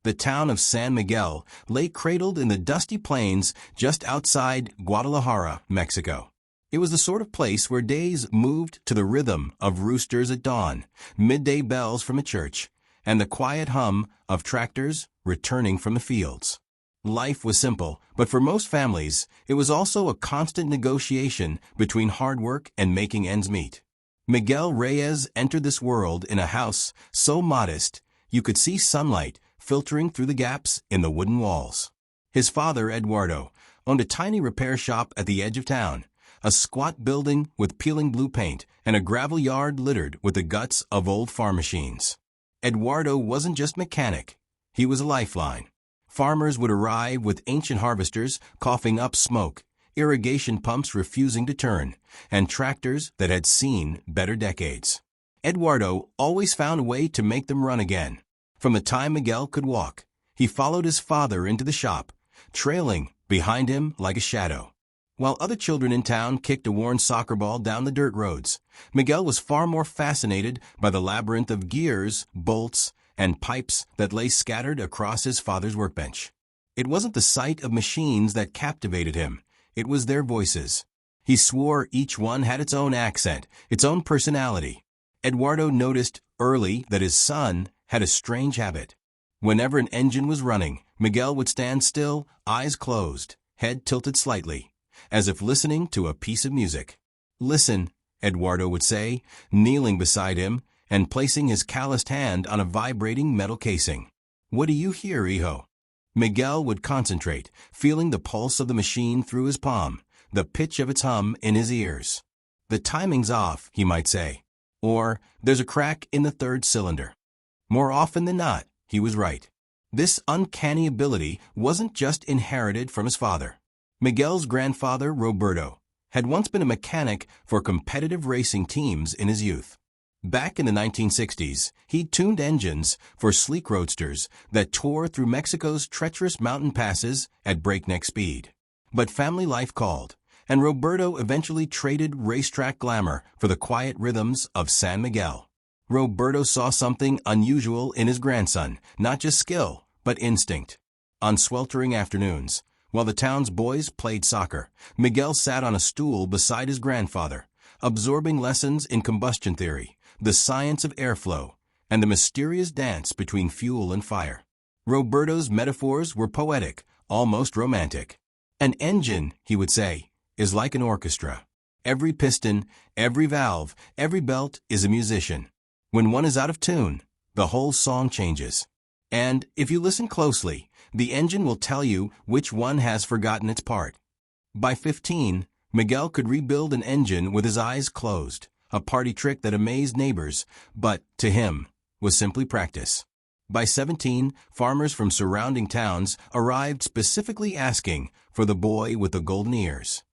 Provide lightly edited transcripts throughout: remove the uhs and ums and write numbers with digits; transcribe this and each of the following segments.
The town of San Miguel lay cradled in the dusty plains just outside Guadalajara, Mexico. It was the sort of place where days moved to the rhythm of roosters at dawn, midday bells from a church, and the quiet hum of tractors returning from the fields. Life was simple, but for most families, it was also a constant negotiation between hard work and making ends meet. Miguel Reyes entered this world in a house so modest you could see sunlight filtering through the gaps in the wooden walls. His father, Eduardo, owned a tiny repair shop at the edge of town, a squat building with peeling blue paint and a gravel yard littered with the guts of old farm machines. Eduardo wasn't just mechanic, he was a lifeline. Farmers would arrive with ancient harvesters coughing up smoke, irrigation pumps refusing to turn, and tractors that had seen better decades. Eduardo always found a way to make them run again. From the time Miguel could walk, he followed his father into the shop, trailing behind him like a shadow. While other children in town kicked a worn soccer ball down the dirt roads, Miguel was far more fascinated by the labyrinth of gears, bolts, and pipes that lay scattered across his father's workbench. It wasn't the sight of machines that captivated him, it was their voices. He swore each one had its own accent, its own personality. Eduardo noticed early that his son had a strange habit. Whenever an engine was running, Miguel would stand still, eyes closed, head tilted slightly, as if listening to a piece of music. "Listen," Eduardo would say, kneeling beside him and placing his calloused hand on a vibrating metal casing. "What do you hear, hijo?" Miguel would concentrate, feeling the pulse of the machine through his palm, the pitch of its hum in his ears. "The timing's off," he might say. Or, "There's a crack in the third cylinder." More often than not, he was right. This uncanny ability wasn't just inherited from his father. Miguel's grandfather, Roberto, had once been a mechanic for competitive racing teams in his youth. Back in the 1960s, he tuned engines for sleek roadsters that tore through Mexico's treacherous mountain passes at breakneck speed. But family life called, and Roberto eventually traded racetrack glamour for the quiet rhythms of San Miguel. Roberto saw something unusual in his grandson, not just skill, but instinct. On sweltering afternoons, while the town's boys played soccer, Miguel sat on a stool beside his grandfather, absorbing lessons in combustion theory, the science of airflow, and the mysterious dance between fuel and fire. Roberto's metaphors were poetic, almost romantic. "An engine," he would say, "is like an orchestra. Every piston, every valve, every belt is a musician. When one is out of tune, the whole song changes. And if you listen closely, the engine will tell you which one has forgotten its part." By 15, Miguel could rebuild an engine with his eyes closed, a party trick that amazed neighbors, but, to him, was simply practice. By 17, farmers from surrounding towns arrived specifically asking for the boy with the golden ears.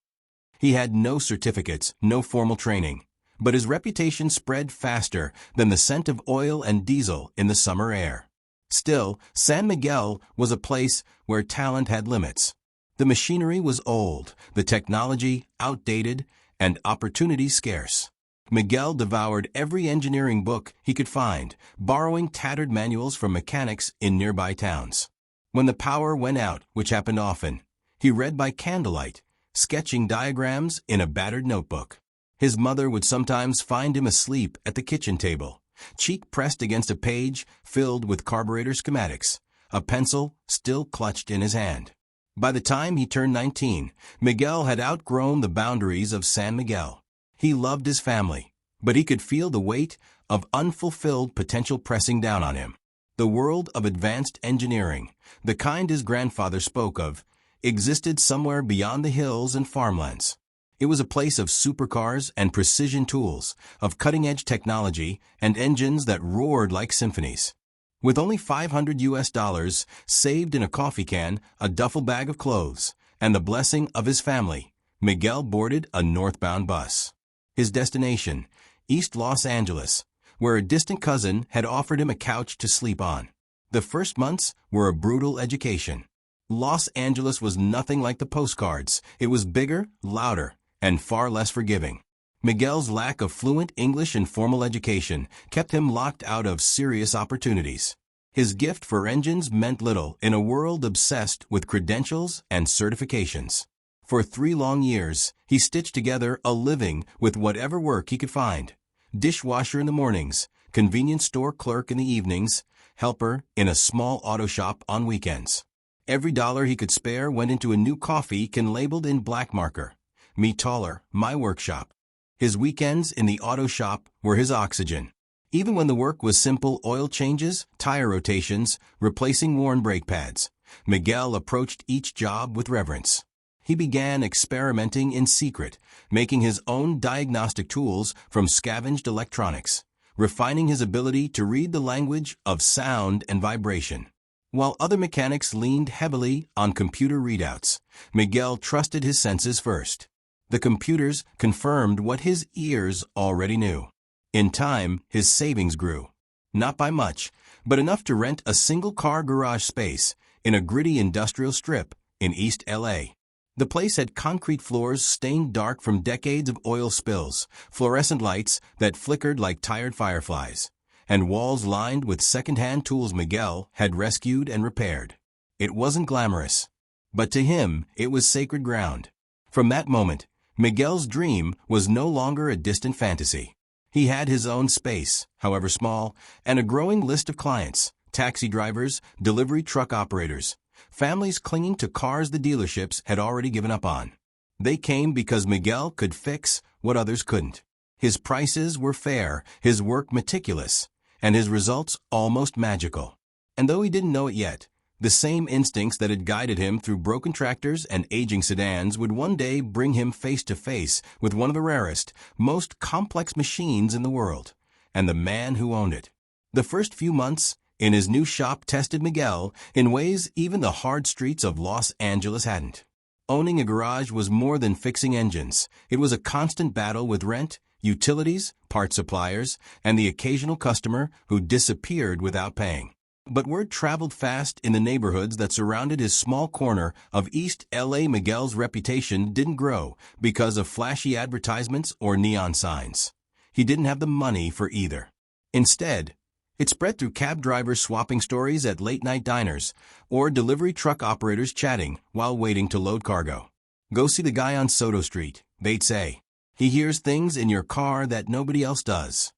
He had no certificates, no formal training, but his reputation spread faster than the scent of oil and diesel in the summer air. Still, San Miguel was a place where talent had limits. The machinery was old, the technology outdated, and opportunity scarce. Miguel devoured every engineering book he could find, borrowing tattered manuals from mechanics in nearby towns. When the power went out, which happened often, he read by candlelight, sketching diagrams in a battered notebook. His mother would sometimes find him asleep at the kitchen table, cheek pressed against a page filled with carburetor schematics, a pencil still clutched in his hand. By the time he turned 19, Miguel had outgrown the boundaries of San Miguel. He loved his family, but he could feel the weight of unfulfilled potential pressing down on him. The world of advanced engineering, the kind his grandfather spoke of, existed somewhere beyond the hills and farmlands. It was a place of supercars and precision tools, of cutting-edge technology and engines that roared like symphonies. With only $500 saved in a coffee can, a duffel bag of clothes, and the blessing of his family, Miguel boarded a northbound bus. His destination, East Los Angeles, where a distant cousin had offered him a couch to sleep on. The first months were a brutal education. Los Angeles was nothing like the postcards. It was bigger, louder, and far less forgiving. Miguel's lack of fluent English and formal education kept him locked out of serious opportunities. His gift for engines meant little in a world obsessed with credentials and certifications. For 3 long years, he stitched together a living with whatever work he could find. Dishwasher in the mornings, convenience store clerk in the evenings, helper in a small auto shop on weekends. Every dollar he could spare went into a new coffee can labeled in black marker. Me taller, my workshop. His weekends in the auto shop were his oxygen. Even when the work was simple oil changes, tire rotations, replacing worn brake pads, Miguel approached each job with reverence. He began experimenting in secret, making his own diagnostic tools from scavenged electronics, refining his ability to read the language of sound and vibration. While other mechanics leaned heavily on computer readouts, Miguel trusted his senses first. The computers confirmed what his ears already knew. In time, his savings grew. Not by much, but enough to rent a single-car garage space in a gritty industrial strip in East LA. The place had concrete floors stained dark from decades of oil spills, fluorescent lights that flickered like tired fireflies, and walls lined with second-hand tools Miguel had rescued and repaired. It wasn't glamorous, but to him it was sacred ground. From that moment, Miguel's dream was no longer a distant fantasy. He had his own space, however small, and a growing list of clients, taxi drivers, delivery truck operators, families clinging to cars the dealerships had already given up on. They came because Miguel could fix what others couldn't. His prices were fair, his work meticulous, and his results almost magical. And though he didn't know it yet, the same instincts that had guided him through broken tractors and aging sedans would one day bring him face to face with one of the rarest, most complex machines in the world, and the man who owned it. The first few months in his new shop tested Miguel in ways even the hard streets of Los Angeles hadn't. Owning a garage was more than fixing engines. It was a constant battle with rent, utilities, part suppliers, and the occasional customer who disappeared without paying. But word traveled fast in the neighborhoods that surrounded his small corner of East LA. Miguel's reputation didn't grow because of flashy advertisements or neon signs. He didn't have the money for either. Instead, it spread through cab drivers swapping stories at late-night diners or delivery truck operators chatting while waiting to load cargo. "Go see the guy on Soto Street," they'd say. "He hears things in your car that nobody else does."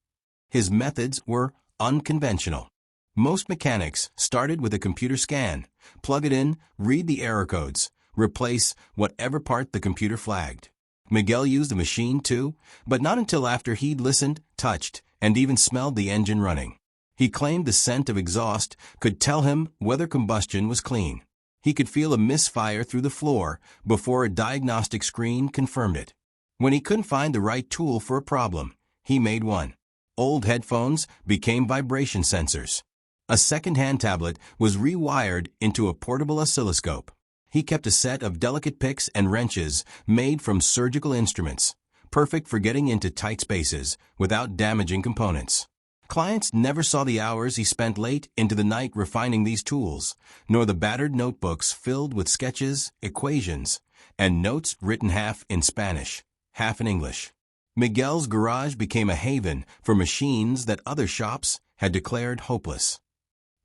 His methods were unconventional. Most mechanics started with a computer scan, plug it in, read the error codes, replace whatever part the computer flagged. Miguel used the machine too, but not until after he'd listened, touched, and even smelled the engine running. He claimed the scent of exhaust could tell him whether combustion was clean. He could feel a misfire through the floor before a diagnostic screen confirmed it. When he couldn't find the right tool for a problem, he made one. Old headphones became vibration sensors. A second-hand tablet was rewired into a portable oscilloscope. He kept a set of delicate picks and wrenches made from surgical instruments, perfect for getting into tight spaces without damaging components. Clients never saw the hours he spent late into the night refining these tools, nor the battered notebooks filled with sketches, equations, and notes written half in Spanish, half in English. Miguel's garage became a haven for machines that other shops had declared hopeless.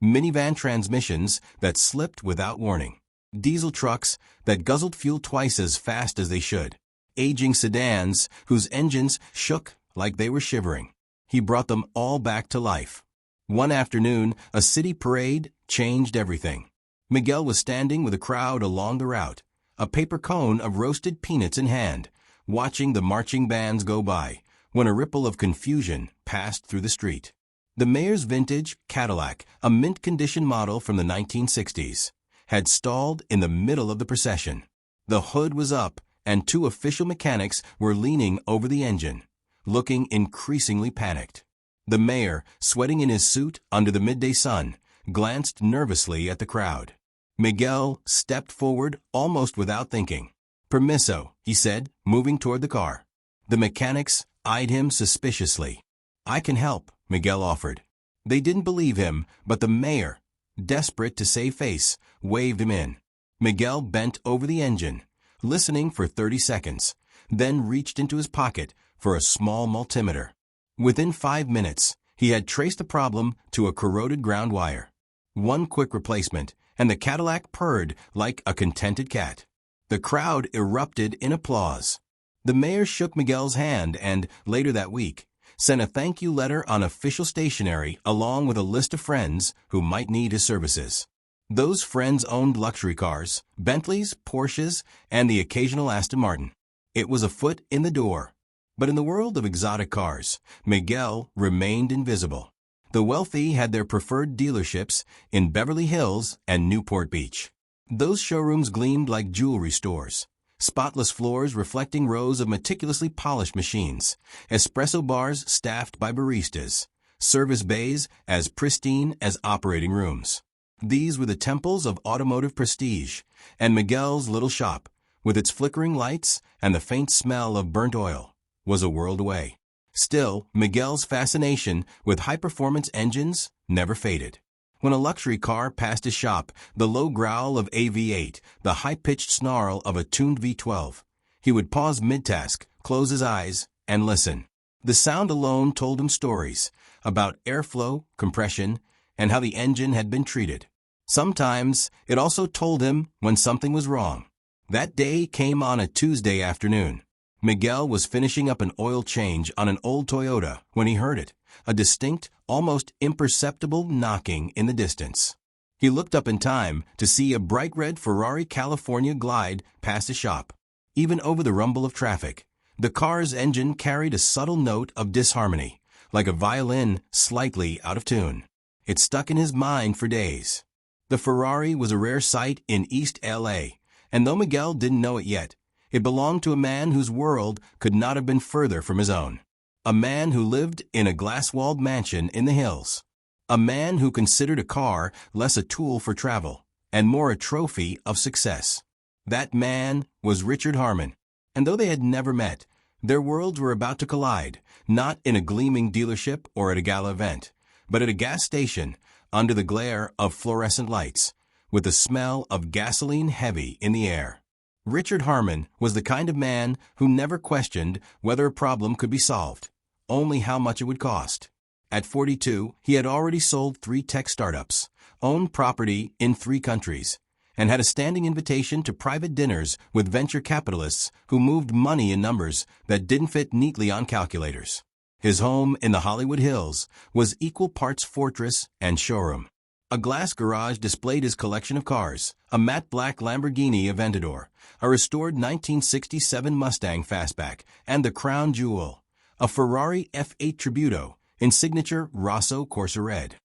Minivan transmissions that slipped without warning. Diesel trucks that guzzled fuel twice as fast as they should. Aging sedans whose engines shook like they were shivering. He brought them all back to life. One afternoon, a city parade changed everything. Miguel was standing with a crowd along the route, a paper cone of roasted peanuts in hand, watching the marching bands go by, when a ripple of confusion passed through the street. The mayor's vintage Cadillac, a mint-condition model from the 1960s, had stalled in the middle of the procession. The hood was up, and 2 official mechanics were leaning over the engine, looking increasingly panicked. The mayor, sweating in his suit under the midday sun, glanced nervously at the crowd. Miguel stepped forward almost without thinking. "Permiso," he said, moving toward the car. The mechanics eyed him suspiciously. "I can help," Miguel offered. They didn't believe him, but the mayor, desperate to save face, waved him in. Miguel bent over the engine, listening for 30 seconds, then reached into his pocket for a small multimeter. Within 5 minutes, he had traced the problem to a corroded ground wire. One quick replacement, and the Cadillac purred like a contented cat. The crowd erupted in applause. The mayor shook Miguel's hand and, later that week, sent a thank you letter on official stationery along with a list of friends who might need his services. Those friends owned luxury cars, Bentleys, Porsches, and the occasional Aston Martin. It was a foot in the door. But in the world of exotic cars, Miguel remained invisible. The wealthy had their preferred dealerships in Beverly Hills and Newport Beach. Those showrooms gleamed like jewelry stores. Spotless floors reflecting rows of meticulously polished machines, espresso bars staffed by baristas, service bays as pristine as operating rooms. These were the temples of automotive prestige, and Miguel's little shop, with its flickering lights and the faint smell of burnt oil, was a world away. Still, Miguel's fascination with high-performance engines never faded. When a luxury car passed his shop, the low growl of a V8, the high-pitched snarl of a tuned V12, he would pause mid-task, close his eyes, and listen. The sound alone told him stories about airflow, compression, and how the engine had been treated. Sometimes, it also told him when something was wrong. That day came on a Tuesday afternoon. Miguel was finishing up an oil change on an old Toyota when he heard it, a distinct, almost imperceptible knocking in the distance. He looked up in time to see a bright red Ferrari California glide past his shop. Even over the rumble of traffic, the car's engine carried a subtle note of disharmony, like a violin slightly out of tune. It stuck in his mind for days. The Ferrari was a rare sight in East L.A., and though Miguel didn't know it yet, it belonged to a man whose world could not have been further from his own. A man who lived in a glass-walled mansion in the hills. A man who considered a car less a tool for travel and more a trophy of success. That man was Richard Harmon. And though they had never met, their worlds were about to collide, not in a gleaming dealership or at a gala event, but at a gas station under the glare of fluorescent lights, with the smell of gasoline heavy in the air. Richard Harmon was the kind of man who never questioned whether a problem could be solved, only how much it would cost. At 42, he had already sold 3 tech startups, owned property in 3 countries, and had a standing invitation to private dinners with venture capitalists who moved money in numbers that didn't fit neatly on calculators. His home in the Hollywood Hills was equal parts fortress and showroom. A glass garage displayed his collection of cars, a matte black Lamborghini Aventador, a restored 1967 Mustang Fastback, and the crown jewel, a Ferrari F8 Tributo in signature Rosso Corsa Red.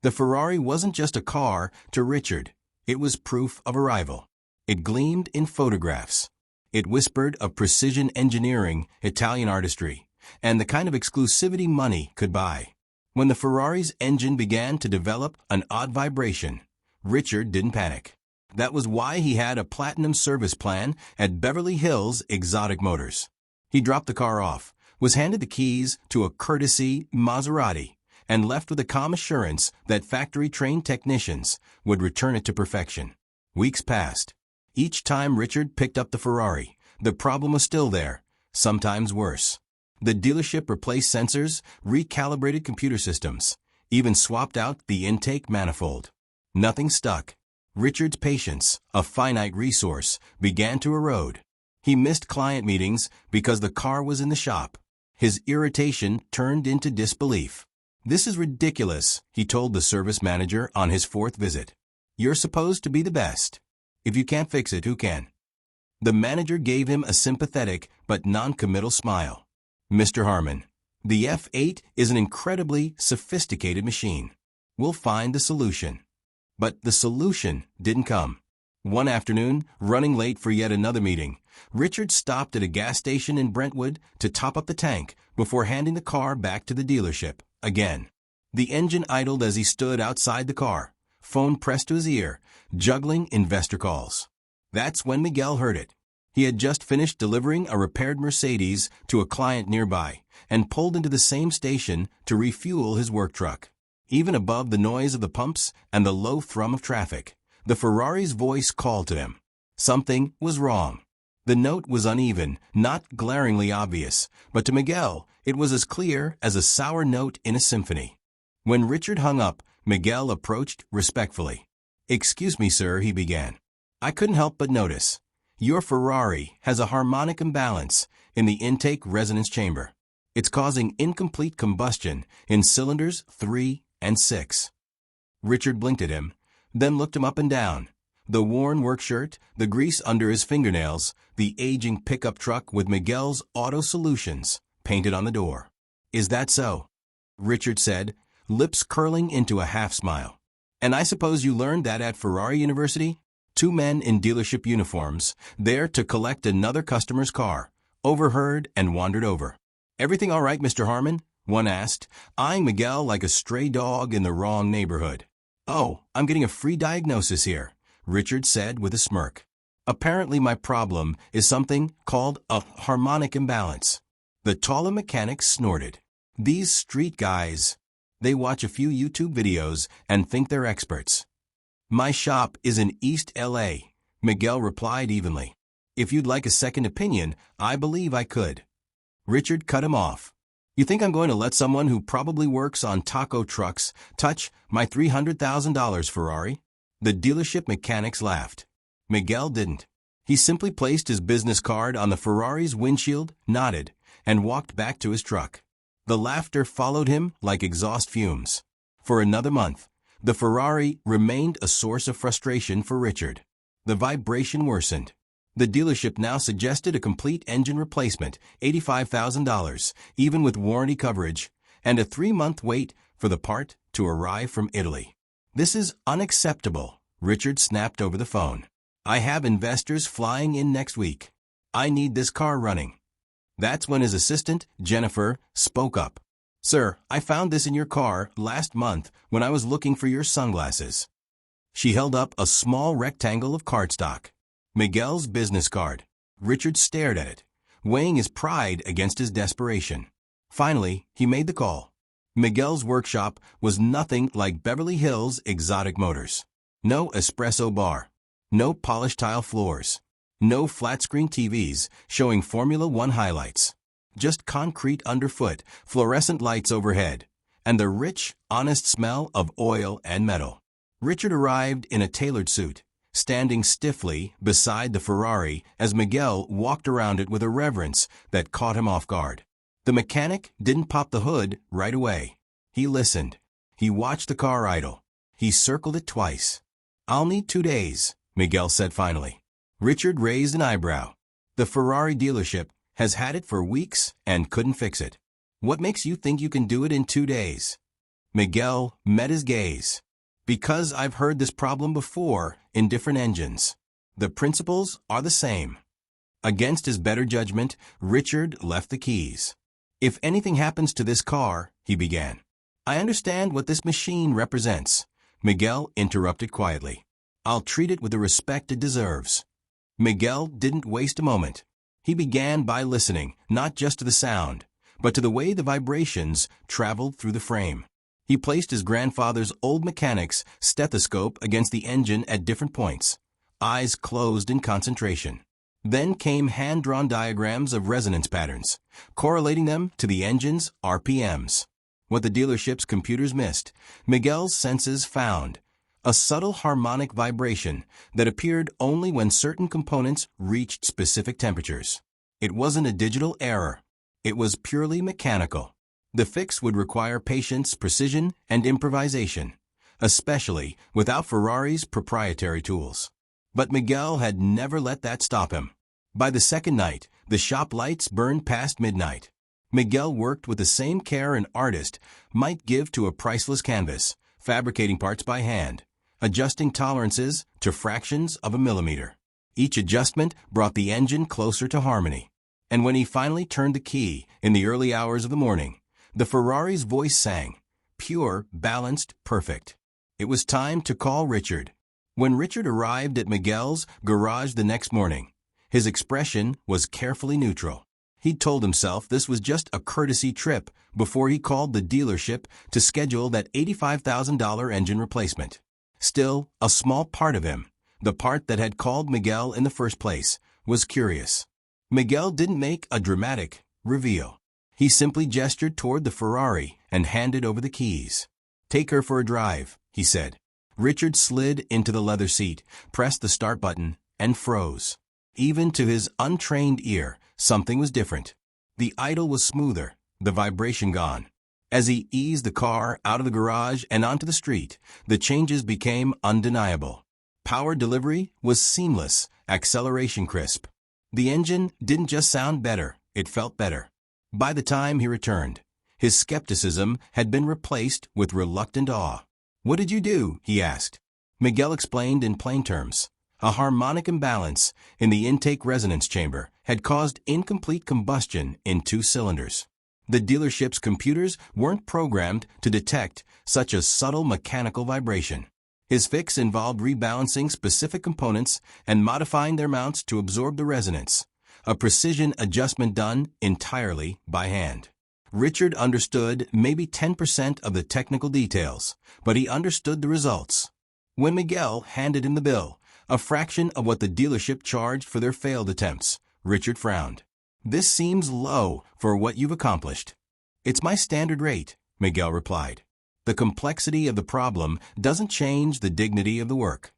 The Ferrari wasn't just a car to Richard, it was proof of arrival. It gleamed in photographs. It whispered of precision engineering, Italian artistry, and the kind of exclusivity money could buy. When the Ferrari's engine began to develop an odd vibration, Richard didn't panic. That was why he had a platinum service plan at Beverly Hills Exotic Motors. He dropped the car off, was handed the keys to a courtesy Maserati, and left with a calm assurance that factory-trained technicians would return it to perfection. Weeks passed. Each time Richard picked up the Ferrari, the problem was still there, sometimes worse. The dealership replaced sensors, recalibrated computer systems, even swapped out the intake manifold. Nothing stuck. Richard's patience, a finite resource, began to erode. He missed client meetings because the car was in the shop. His irritation turned into disbelief. "This is ridiculous," he told the service manager on his 4th visit. "You're supposed to be the best. If you can't fix it, who can?" The manager gave him a sympathetic but non-committal smile. "Mr. Harmon, the F8 is an incredibly sophisticated machine. We'll find the solution." But the solution didn't come. One afternoon, running late for yet another meeting, Richard stopped at a gas station in Brentwood to top up the tank before handing the car back to the dealership again. The engine idled as he stood outside the car, phone pressed to his ear, juggling investor calls. That's when Miguel heard it. He had just finished delivering a repaired Mercedes to a client nearby and pulled into the same station to refuel his work truck. Even above the noise of the pumps and the low thrum of traffic, the Ferrari's voice called to him. Something was wrong. The note was uneven, not glaringly obvious, but to Miguel it was as clear as a sour note in a symphony. When Richard hung up, Miguel approached respectfully. "Excuse me, sir," he began. "I couldn't help but notice. Your Ferrari has a harmonic imbalance in the intake resonance chamber. It's causing incomplete combustion in cylinders 3 and 6. Richard blinked at him, then looked him up and down. The worn work shirt, the grease under his fingernails, the aging pickup truck with Miguel's Auto Solutions painted on the door. "Is that so?" Richard said, lips curling into a half-smile. "And I suppose you learned that at Ferrari University?" Two men in dealership uniforms, there to collect another customer's car, overheard and wandered over. "Everything all right, Mr. Harmon?" one asked, eyeing Miguel like a stray dog in the wrong neighborhood. "Oh, I'm getting a free diagnosis here," Richard said with a smirk. "Apparently my problem is something called a harmonic imbalance." The taller mechanic snorted. "These street guys, they watch a few YouTube videos and think they're experts." "My shop is in East LA, Miguel replied evenly. "If you'd like a second opinion, I believe I could." Richard cut him off. "You think I'm going to let someone who probably works on taco trucks touch my $300,000 Ferrari?" The dealership mechanics laughed. Miguel didn't. He simply placed his business card on the Ferrari's windshield, nodded, and walked back to his truck. The laughter followed him like exhaust fumes. For another month, the Ferrari remained a source of frustration for Richard. The vibration worsened. The dealership now suggested a complete engine replacement, $85,000, even with warranty coverage, and a 3-month wait for the part to arrive from Italy. "This is unacceptable," Richard snapped over the phone. "I have investors flying in next week. I need this car running." That's when his assistant, Jennifer, spoke up. "Sir, I found this in your car last month when I was looking for your sunglasses." She held up a small rectangle of cardstock. Miguel's business card. Richard stared at it, weighing his pride against his desperation. Finally, he made the call. Miguel's workshop was nothing like Beverly Hills exotic motors. No espresso bar. No polished tile floors. No flat-screen TVs showing Formula One highlights. Just concrete underfoot, fluorescent lights overhead, and the rich, honest smell of oil and metal. Richard arrived in a tailored suit, standing stiffly beside the Ferrari as Miguel walked around it with a reverence that caught him off guard. The mechanic didn't pop the hood right away. He listened. He watched the car idle. He circled it twice. "I'll need 2 days," Miguel said finally. Richard raised an eyebrow. "The Ferrari dealership has had it for weeks and couldn't fix it. What makes you think you can do it in 2 days?" Miguel met his gaze. "Because I've heard this problem before in different engines. The principles are the same." Against his better judgment, Richard left the keys. "If anything happens to this car," he began. "I understand what this machine represents," Miguel interrupted quietly. "I'll treat it with the respect it deserves." Miguel didn't waste a moment. He began by listening, not just to the sound, but to the way the vibrations traveled through the frame. He placed his grandfather's old mechanic's stethoscope against the engine at different points, eyes closed in concentration. Then came hand-drawn diagrams of resonance patterns, correlating them to the engine's RPMs. What the dealership's computers missed, Miguel's senses found. A subtle harmonic vibration that appeared only when certain components reached specific temperatures. It wasn't a digital error. It was purely mechanical. The fix would require patience, precision, and improvisation, especially without Ferrari's proprietary tools. But Miguel had never let that stop him. By the second night, the shop lights burned past midnight. Miguel worked with the same care an artist might give to a priceless canvas, fabricating parts by hand, adjusting tolerances to fractions of a millimeter. Each adjustment brought the engine closer to harmony. And when he finally turned the key in the early hours of the morning, the Ferrari's voice sang, pure, balanced, perfect. It was time to call Richard. When Richard arrived at Miguel's garage the next morning, his expression was carefully neutral. He'd told himself this was just a courtesy trip before he called the dealership to schedule that $85,000 engine replacement. Still, a small part of him, the part that had called Miguel in the first place, was curious. Miguel didn't make a dramatic reveal. He simply gestured toward the Ferrari and handed over the keys. "Take her for a drive," he said. Richard slid into the leather seat, pressed the start button, and froze. Even to his untrained ear, something was different. The idle was smoother, the vibration gone. As he eased the car out of the garage and onto the street, the changes became undeniable. Power delivery was seamless, acceleration crisp. The engine didn't just sound better, it felt better. By the time he returned, his skepticism had been replaced with reluctant awe. "What did you do?" he asked. Miguel explained in plain terms. A harmonic imbalance in the intake resonance chamber had caused incomplete combustion in 2 cylinders. The dealership's computers weren't programmed to detect such a subtle mechanical vibration. His fix involved rebalancing specific components and modifying their mounts to absorb the resonance, a precision adjustment done entirely by hand. Richard understood maybe 10% of the technical details, but he understood the results. When Miguel handed him the bill, a fraction of what the dealership charged for their failed attempts, Richard frowned. "This seems low for what you've accomplished." "It's my standard rate," Miguel replied. "The complexity of the problem doesn't change the dignity of the work."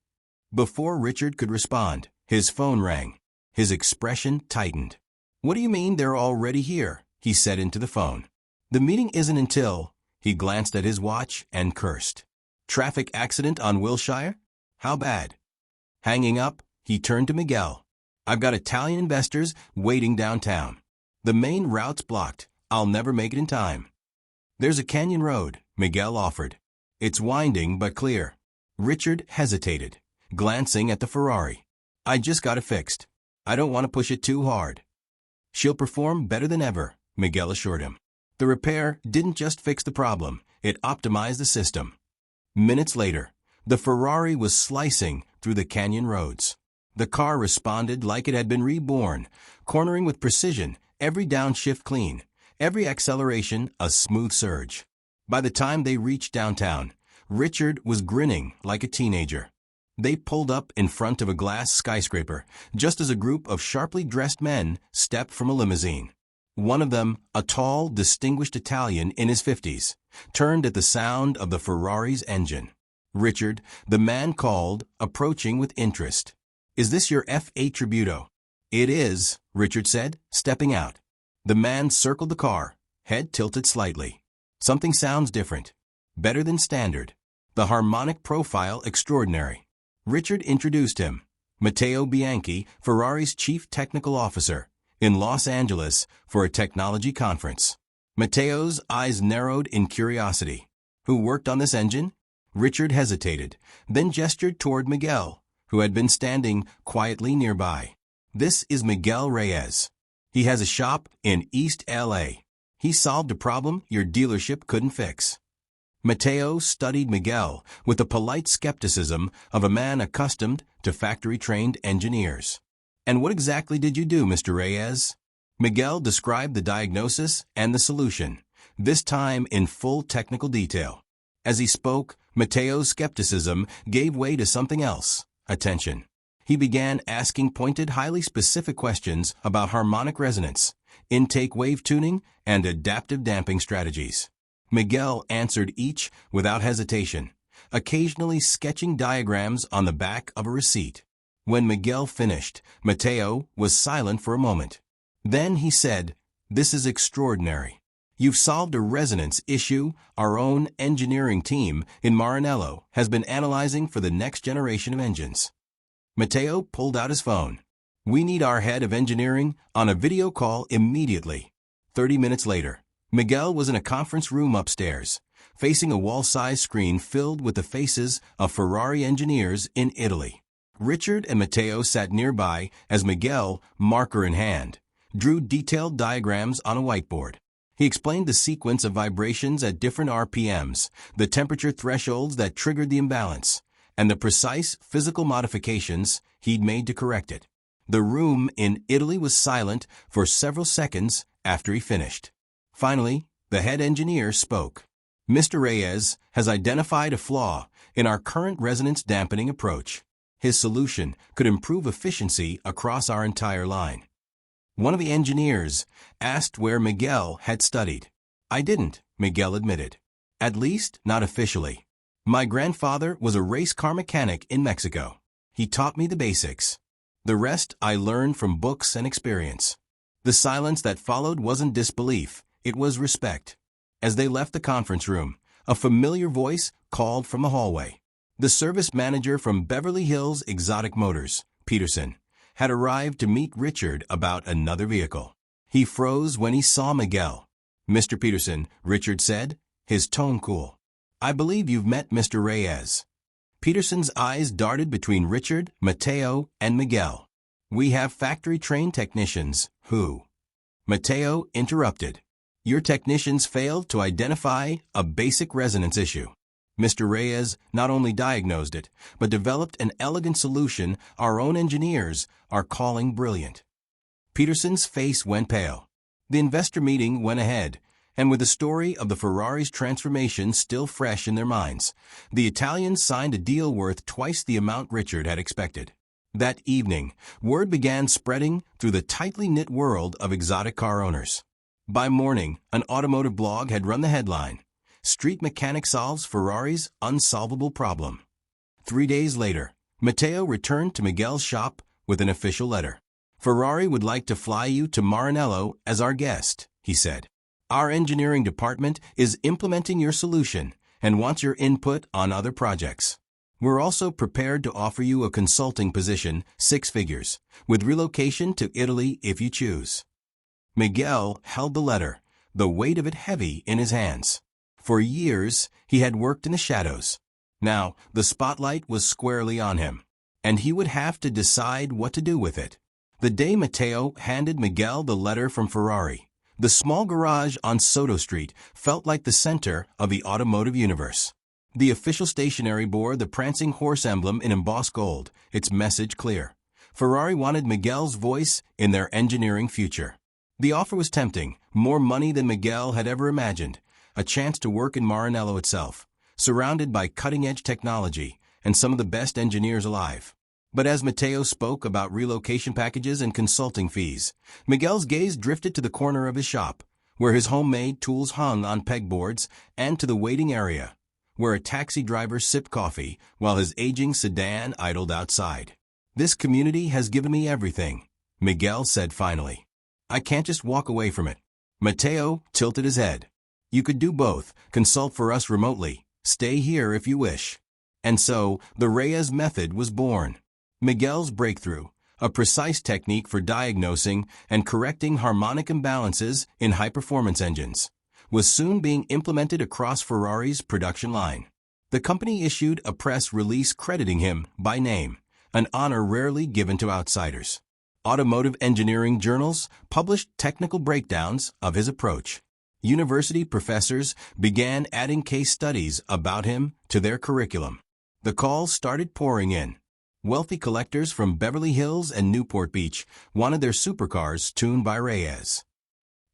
Before Richard could respond, his phone rang. His expression tightened. "What do you mean they're already here?" he said into the phone. "The meeting isn't until—" He glanced at his watch and cursed. "Traffic accident on Wilshire? How bad?" Hanging up, he turned to Miguel. "I've got Italian investors waiting downtown. The main route's blocked. I'll never make it in time." "There's a canyon road," Miguel offered. "It's winding but clear." Richard hesitated, glancing at the Ferrari. "I just got it fixed. I don't want to push it too hard." "She'll perform better than ever," Miguel assured him. The repair didn't just fix the problem, it optimized the system. Minutes later, the Ferrari was slicing through the canyon roads. The car responded like it had been reborn, cornering with precision, every downshift clean, every acceleration a smooth surge. By the time they reached downtown, Richard was grinning like a teenager. They pulled up in front of a glass skyscraper, just as a group of sharply dressed men stepped from a limousine. One of them, a tall, distinguished Italian in his 50s, turned at the sound of the Ferrari's engine. Richard, the man called, approaching with interest. "Is this your F8 Tributo?" "It is," Richard said, stepping out. The man circled the car, head tilted slightly. "Something sounds different. Better than standard. The harmonic profile extraordinary." Richard introduced him. Matteo Bianchi, Ferrari's chief technical officer, in Los Angeles for a technology conference. Matteo's eyes narrowed in curiosity. "Who worked on this engine?" Richard hesitated, then gestured toward Miguel, who had been standing quietly nearby. "This is Miguel Reyes. He has a shop in East LA. He solved a problem your dealership couldn't fix." Matteo studied Miguel with the polite skepticism of a man accustomed to factory-trained engineers. "And what exactly did you do, Mr. Reyes?" Miguel described the diagnosis and the solution, this time in full technical detail. As he spoke, Matteo's skepticism gave way to something else, attention. He began asking pointed, highly specific questions about harmonic resonance, intake wave tuning, and adaptive damping strategies. Miguel answered each without hesitation, occasionally sketching diagrams on the back of a receipt. When Miguel finished, Matteo was silent for a moment. Then he said, "This is extraordinary. You've solved a resonance issue our own engineering team in Maranello has been analyzing for the next generation of engines." Matteo pulled out his phone. "We need our head of engineering on a video call immediately." 30 minutes later, Miguel was in a conference room upstairs, facing a wall-sized screen filled with the faces of Ferrari engineers in Italy. Richard and Matteo sat nearby as Miguel, marker in hand, drew detailed diagrams on a whiteboard. He explained the sequence of vibrations at different RPMs, the temperature thresholds that triggered the imbalance, and the precise physical modifications he'd made to correct it. The room in Italy was silent for several seconds after he finished. Finally, the head engineer spoke. "Mr. Reyes has identified a flaw in our current resonance dampening approach. His solution could improve efficiency across our entire line." One of the engineers asked where Miguel had studied. "I didn't," Miguel admitted. "At least, not officially." My grandfather was a race car mechanic in Mexico. He taught me the basics. The rest I learned from books and experience. The silence that followed wasn't disbelief, it was respect. As they left the conference room, a familiar voice called from the hallway. The service manager from Beverly Hills Exotic Motors, Peterson, had arrived to meet Richard about another vehicle. He froze when he saw Miguel. "Mr. Peterson," Richard said, his tone cool. "I believe you've met Mr. Reyes." Peterson's eyes darted between Richard, Mateo, and Miguel. "We have factory-trained technicians who—" Mateo interrupted. "Your technicians failed to identify a basic resonance issue. Mr. Reyes not only diagnosed it, but developed an elegant solution our own engineers are calling brilliant." Peterson's face went pale. The investor meeting went ahead, and with the story of the Ferrari's transformation still fresh in their minds, the Italians signed a deal worth twice the amount Richard had expected. That evening, word began spreading through the tightly knit world of exotic car owners. By morning, an automotive blog had run the headline, "Street Mechanic Solves Ferrari's Unsolvable Problem." 3 days later, Matteo returned to Miguel's shop with an official letter. "Ferrari would like to fly you to Maranello as our guest," he said. "Our engineering department is implementing your solution and wants your input on other projects. We're also prepared to offer you a consulting position, 6 figures, with relocation to Italy if you choose." Miguel held the letter, the weight of it heavy in his hands. For years, he had worked in the shadows. Now, the spotlight was squarely on him, and he would have to decide what to do with it. The day Matteo handed Miguel the letter from Ferrari, the small garage on Soto Street felt like the center of the automotive universe. The official stationery bore the prancing horse emblem in embossed gold, its message clear. Ferrari wanted Miguel's voice in their engineering future. The offer was tempting, more money than Miguel had ever imagined, a chance to work in Maranello itself, surrounded by cutting-edge technology and some of the best engineers alive. But as Matteo spoke about relocation packages and consulting fees, Miguel's gaze drifted to the corner of his shop, where his homemade tools hung on pegboards, and to the waiting area, where a taxi driver sipped coffee while his aging sedan idled outside. "This community has given me everything," Miguel said finally. "I can't just walk away from it." Matteo tilted his head. "You could do both, consult for us remotely, stay here if you wish." And so, the Reyes method was born. Miguel's breakthrough, a precise technique for diagnosing and correcting harmonic imbalances in high-performance engines, was soon being implemented across Ferrari's production line. The company issued a press release crediting him by name, an honor rarely given to outsiders. Automotive engineering journals published technical breakdowns of his approach. University professors began adding case studies about him to their curriculum. The calls started pouring in. Wealthy collectors from Beverly Hills and Newport Beach wanted their supercars tuned by Reyes.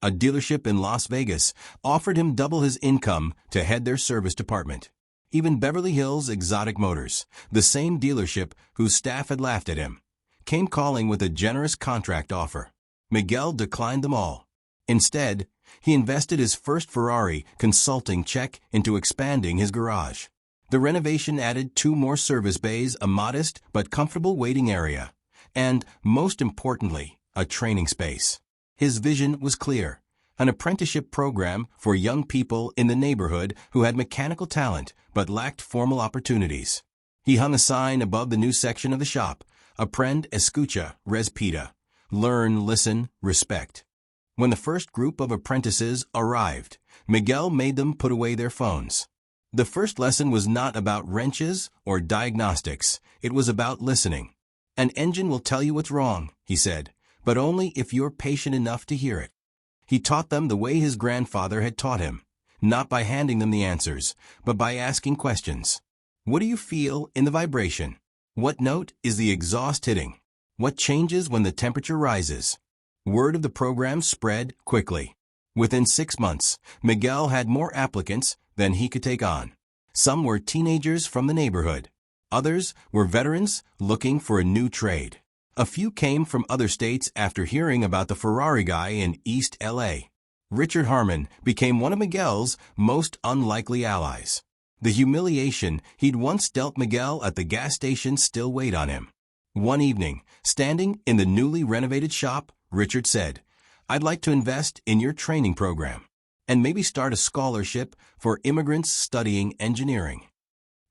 A dealership in Las Vegas offered him double his income to head their service department. Even Beverly Hills Exotic Motors, the same dealership whose staff had laughed at him, came calling with a generous contract offer. Miguel declined them all. Instead, he invested his first Ferrari consulting check into expanding his garage. The renovation added 2 more service bays, a modest but comfortable waiting area, and, most importantly, a training space. His vision was clear, an apprenticeship program for young people in the neighborhood who had mechanical talent but lacked formal opportunities. He hung a sign above the new section of the shop, "Aprend, escucha, respeta," learn, listen, respect. When the first group of apprentices arrived, Miguel made them put away their phones. The first lesson was not about wrenches or diagnostics, it was about listening. "An engine will tell you what's wrong," he said, "but only if you're patient enough to hear it." He taught them the way his grandfather had taught him, not by handing them the answers, but by asking questions. "What do you feel in the vibration? What note is the exhaust hitting? What changes when the temperature rises?" Word of the program spread quickly. Within 6 months, Miguel had more applicants than he could take on. Some were teenagers from the neighborhood. Others were veterans looking for a new trade. A few came from other states after hearing about the Ferrari guy in East LA. Richard Harmon became one of Miguel's most unlikely allies. The humiliation he'd once dealt Miguel at the gas station still weighed on him. One evening, standing in the newly renovated shop, Richard said, "I'd like to invest in your training program and maybe start a scholarship for immigrants studying engineering."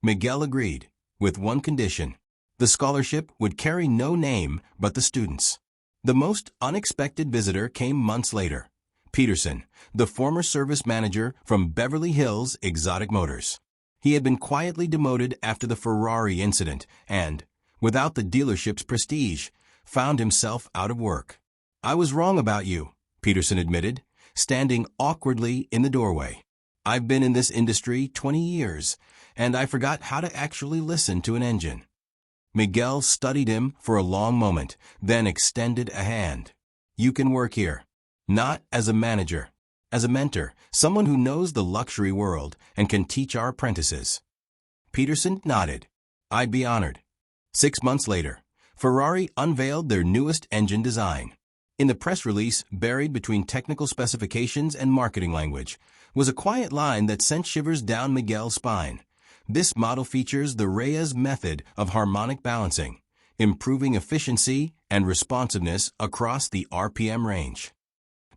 Miguel agreed, with one condition. The scholarship would carry no name but the student's. The most unexpected visitor came months later. Peterson, the former service manager from Beverly Hills Exotic Motors. He had been quietly demoted after the Ferrari incident and, without the dealership's prestige, found himself out of work. "I was wrong about you," Peterson admitted, standing awkwardly in the doorway. "I've been in this industry 20 years, and I forgot how to actually listen to an engine." Miguel studied him for a long moment, then extended a hand. "You can work here. Not as a manager. As a mentor, someone who knows the luxury world and can teach our apprentices." Peterson nodded. "I'd be honored." 6 months later, Ferrari unveiled their newest engine design. In the press release, buried between technical specifications and marketing language, was a quiet line that sent shivers down Miguel's spine. This model features the Reyes method of harmonic balancing, improving efficiency and responsiveness across the RPM range.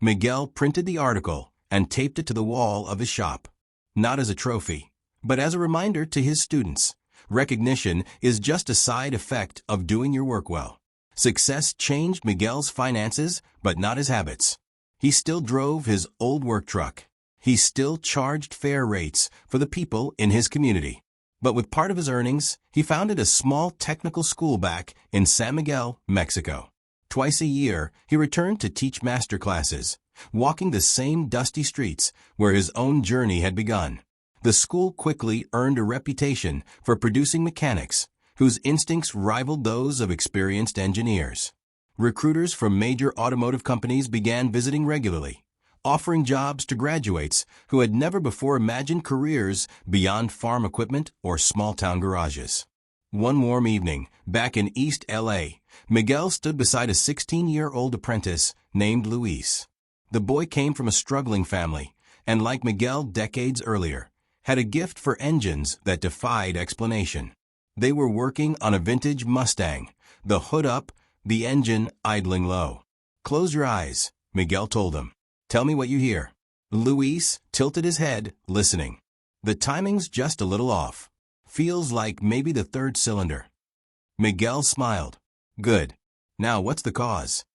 Miguel printed the article and taped it to the wall of his shop. Not as a trophy, but as a reminder to his students. Recognition is just a side effect of doing your work well. Success changed Miguel's finances, but not his habits. He still drove his old work truck. He still charged fair rates for the people in his community. But with part of his earnings, he founded a small technical school back in San Miguel, Mexico. Twice a year, he returned to teach master classes, walking the same dusty streets where his own journey had begun. The school quickly earned a reputation for producing mechanics whose instincts rivaled those of experienced engineers. Recruiters from major automotive companies began visiting regularly, offering jobs to graduates who had never before imagined careers beyond farm equipment or small-town garages. One warm evening, back in East LA, Miguel stood beside a 16-year-old apprentice named Luis. The boy came from a struggling family, and like Miguel decades earlier, had a gift for engines that defied explanation. They were working on a vintage Mustang, the hood up, the engine idling low. "Close your eyes," Miguel told him. "Tell me what you hear." Luis tilted his head, listening. "The timing's just a little off. Feels like maybe the third cylinder." Miguel smiled. "Good. Now what's the cause?"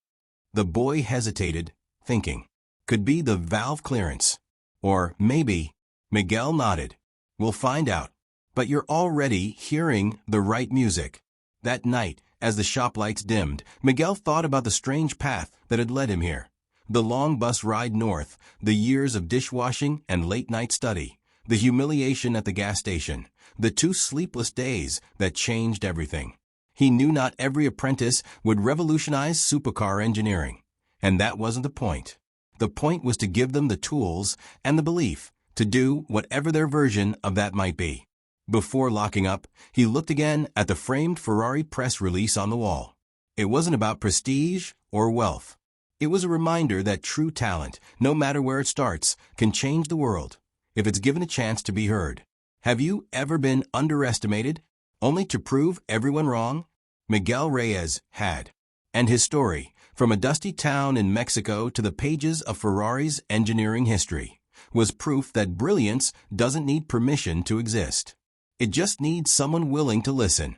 The boy hesitated, thinking. Could be the valve clearance. Or maybe. Miguel nodded. "We'll find out. But you're already hearing the right music." That night, as the shop lights dimmed, Miguel thought about the strange path that had led him here. The long bus ride north, the years of dishwashing and late-night study, the humiliation at the gas station, the 2 sleepless days that changed everything. He knew not every apprentice would revolutionize supercar engineering. And that wasn't the point. The point was to give them the tools and the belief to do whatever their version of that might be. Before locking up, he looked again at the framed Ferrari press release on the wall. It wasn't about prestige or wealth. It was a reminder that true talent, no matter where it starts, can change the world, if it's given a chance to be heard. Have you ever been underestimated, only to prove everyone wrong? Miguel Reyes had. And his story, from a dusty town in Mexico to the pages of Ferrari's engineering history, was proof that brilliance doesn't need permission to exist. It just needs someone willing to listen.